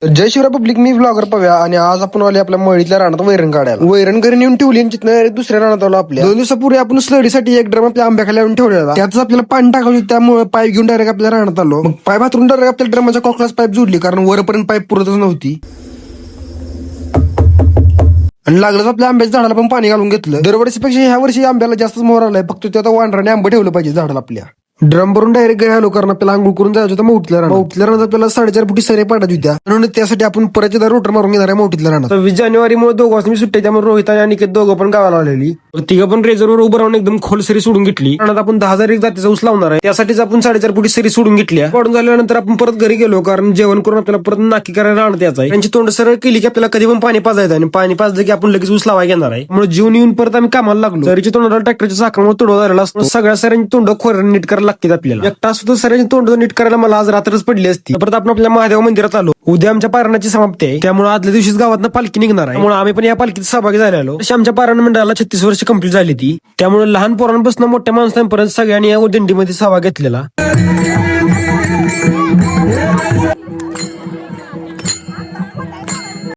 जय Shivray public, मी blogger पव्या आणि आज आपण आले आपल्या मळीतल्या रानात वैरण काढायला. वैरण घरी नेऊन ठेवली आणि तिथनं दुसऱ्या रानात आलो. आपल्या 2 दिवसापूर्वी आपण स्लडीसाठी एक ड्रम आपल्या आंब्याखाली आणून ठेवलेला. त्याच आपल्याला पाणी टाकायचं, त्यामुळे पाईप घेऊन डायरेक्ट आपल्या रानात आलो. मग पाईप हातरून डायरेक्ट आपल्या ड्रमाच्या कॉकलाच पाईप जोडली, कारण वरपर्यंत पाईप पुरतच नव्हती. आणि लागलंच आपल्या आंब्याच्या झाडाला पण पाणी घालून घेतलं. दरवर्षीपेक्षा ह्या वर्षी आंब्याला जास्तच मोहर आलाय. फक्त ते आता वांढराने आंबे ठेवलं पाहिजे झाडाला आपल्या. ड्रम भरून डायरेक्ट घरी आलो, कारण आपल्याला आंघोळ करून जायचं होतं मौटीतल्या रानात. मौटीतल्या रानात आपल्याला 4.5 फुटी सरे पाडायची होत्या, म्हणून त्यासाठी आपण परत एकदा रोटर मारून घेणार आहे मौटीतल्या रानात. 26 जानेवारीमुळे दोघं मी सुट्टी, त्यामुळे रोहित आणि अनिकेत दोघं पण गावाला आलेली. तिघं पण रेझरवर उभं राहून एकदम खोल सरी सोडून घेतली. रानात आपण 10,000 एक जातीचा ऊस लावणार आहे, त्यासाठीच आपण 4.5 फुटी सरी सोडून घेतली. पाडून झाल्यानंतर आपण परत घरी गेलो, कारण जेवण करून आपल्याला परत नाकी करायला राहणार त्याचा आहे. त्यांची तोंड सरळ केली की आपल्याला कधी पण पाणी पाजायचं, आणि पाणी पाजलं की आपण लगेच ऊस लावायला घेणार आहे. म्हणून जीवन येऊन परत आम्ही कामाला लागलो. सरीच्या तोंडाला ट्रॅक्टरच्या चाकामुळे तुडवा झालेला असतो. सगळ्या सऱ्यांची तोंड खोऱ्याने नीट करायला लागते आपल्याला. एकटा सुद्धा सऱ्यांची तोंड नीट करायला मला आज रात्रच पडली असती. परत आपण आपल्या महादेव मंदिरात आलो. उद्या आमच्या पारणाची समाप्ती आहे, त्यामुळे आदल्या दिवशीच गावातनं पालखी निघणार आहे. त्यामुळे आम्ही पण या पालखीत सहभागी झालेलो. तशी आमच्या पारण मंडळाला 36 वर्ष कंप्लीट झाली ती, त्यामुळे लहान पोरांपासून मोठ्या माणसांपर्यंत सगळ्यांनी या दिंडीमध्ये सहभाग घेतलेला.